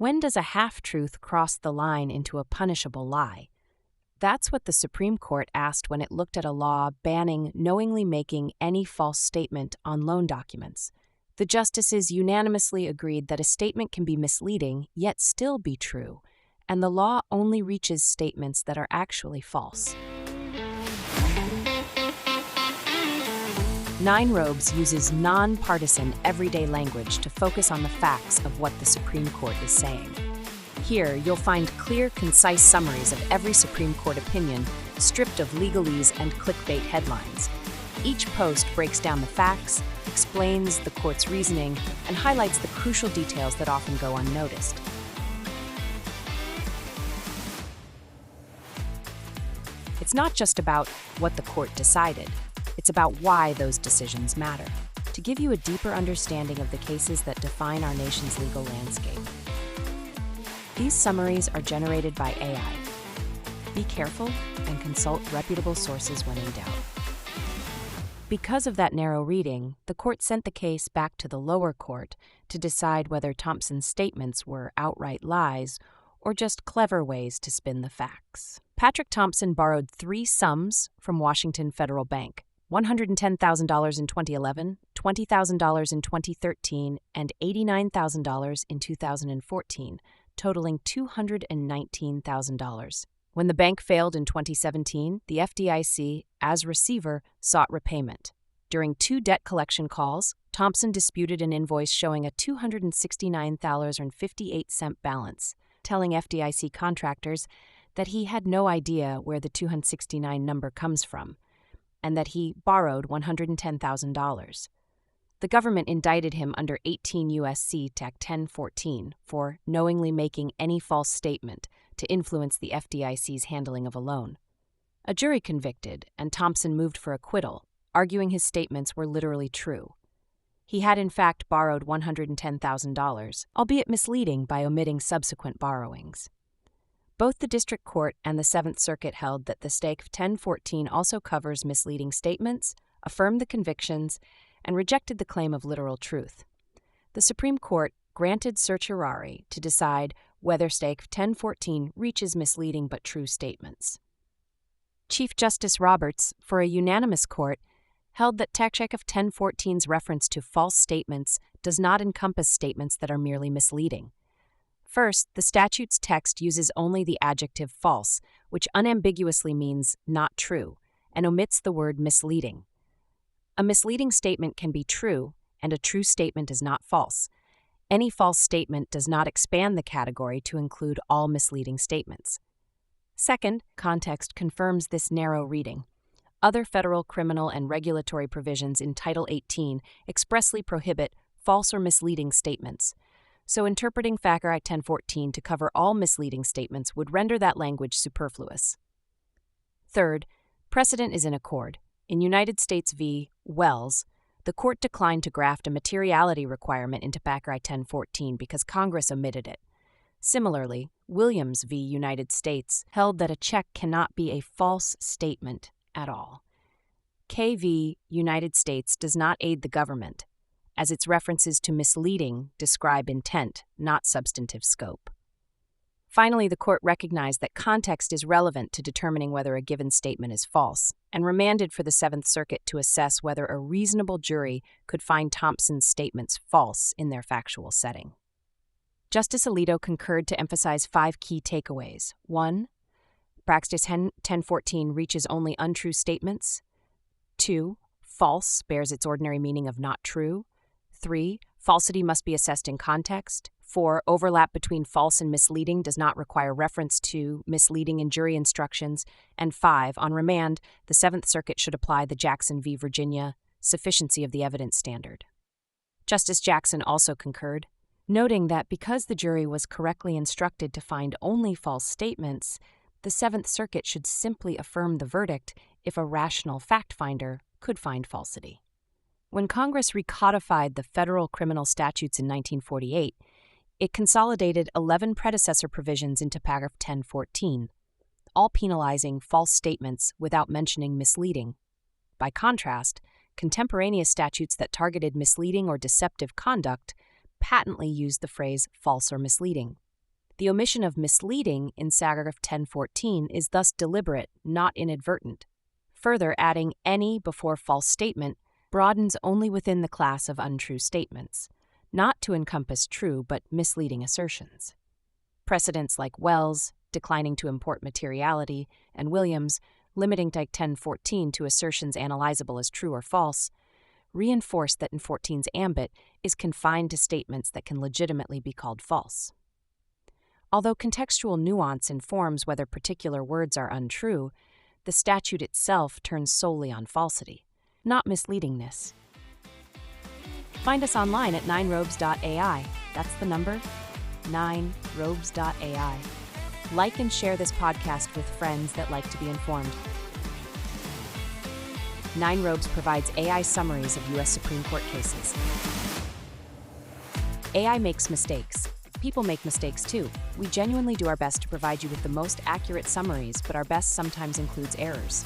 When does a half-truth cross the line into a punishable lie? That's what the Supreme Court asked when it looked at a law banning knowingly making any false statement on loan documents. The justices unanimously agreed that a statement can be misleading yet still be true, and the law only reaches statements that are actually false. Nine Robes uses non-partisan, everyday language to focus on the facts of what the Supreme Court is saying. Here, you'll find clear, concise summaries of every Supreme Court opinion, stripped of legalese and clickbait headlines. Each post breaks down the facts, explains the court's reasoning, and highlights the crucial details that often go unnoticed. It's not just about what the court decided. It's about why those decisions matter, to give you a deeper understanding of the cases that define our nation's legal landscape. These summaries are generated by AI. Be careful and consult reputable sources when in doubt. Because of that narrow reading, the court sent the case back to the lower court to decide whether Thompson's statements were outright lies or just clever ways to spin the facts. Patrick Thompson borrowed three sums from Washington Federal Bank: $110,000 in 2011, $20,000 in 2013, and $89,000 in 2014, totaling $219,000. When the bank failed in 2017, the FDIC, as receiver, sought repayment. During two debt collection calls, Thompson disputed an invoice showing a $269.58 balance, telling FDIC contractors that he had no idea where the 269 number comes from, and that he borrowed $110,000. The government indicted him under 18 U.S.C. Tac 1014 for knowingly making any false statement to influence the FDIC's handling of a loan. A jury convicted, and Thompson moved for acquittal, arguing his statements were literally true. He had in fact borrowed $110,000, albeit misleading by omitting subsequent borrowings. Both the District Court and the Seventh Circuit held that the Tac 1014 also covers misleading statements, affirmed the convictions, and rejected the claim of literal truth. The Supreme Court granted certiorari to decide whether Tac 1014 reaches misleading but true statements. Chief Justice Roberts, for a unanimous court, held that Tac 1014's reference to false statements does not encompass statements that are merely misleading. First, the statute's text uses only the adjective false, which unambiguously means not true, and omits the word misleading. A misleading statement can be true, and a true statement is not false. Any false statement does not expand the category to include all misleading statements. Second, context confirms this narrow reading. Other federal criminal and regulatory provisions in Title 18 expressly prohibit false or misleading statements. So interpreting FACR 1014 to cover all misleading statements would render that language superfluous. Third, precedent is in accord. In United States v. Wells, the court declined to graft a materiality requirement into FACR 1014 because Congress omitted it. Similarly, Williams v. United States held that a check cannot be a false statement at all. KV United States does not aid the government, as its references to misleading describe intent, not substantive scope. Finally, the court recognized that context is relevant to determining whether a given statement is false, and remanded for the Seventh Circuit to assess whether a reasonable jury could find Thompson's statements false in their factual setting. Justice Alito concurred to emphasize 5 key takeaways. 1. Praxis 1014 reaches only untrue statements. 2. False bears its ordinary meaning of not true. 3. Falsity must be assessed in context. 4. Overlap between false and misleading does not require reference to misleading in jury instructions. And 5. On remand, the Seventh Circuit should apply the Jackson v. Virginia sufficiency of the evidence standard. Justice Jackson also concurred, noting that because the jury was correctly instructed to find only false statements, the Seventh Circuit should simply affirm the verdict if a rational fact-finder could find falsity. When Congress recodified the federal criminal statutes in 1948, it consolidated 11 predecessor provisions into paragraph 1014, all penalizing false statements without mentioning misleading. By contrast, contemporaneous statutes that targeted misleading or deceptive conduct patently used the phrase false or misleading. The omission of misleading in paragraph 1014 is thus deliberate, not inadvertent. Further, adding any before false statement broadens only within the class of untrue statements, not to encompass true but misleading assertions. Precedents like Wells, declining to import materiality, and Williams, limiting Type 1014 to assertions analyzable as true or false, reinforce that in 14's ambit is confined to statements that can legitimately be called false. Although contextual nuance informs whether particular words are untrue, the statute itself turns solely on falsity, not misleadingness. Find us online at 9robes.ai. That's the number 9robes.ai. Like and share this podcast with friends that like to be informed. 9 Robes provides AI summaries of U.S. Supreme Court cases. AI makes mistakes. People make mistakes too. We genuinely do our best to provide you with the most accurate summaries, but our best sometimes includes errors.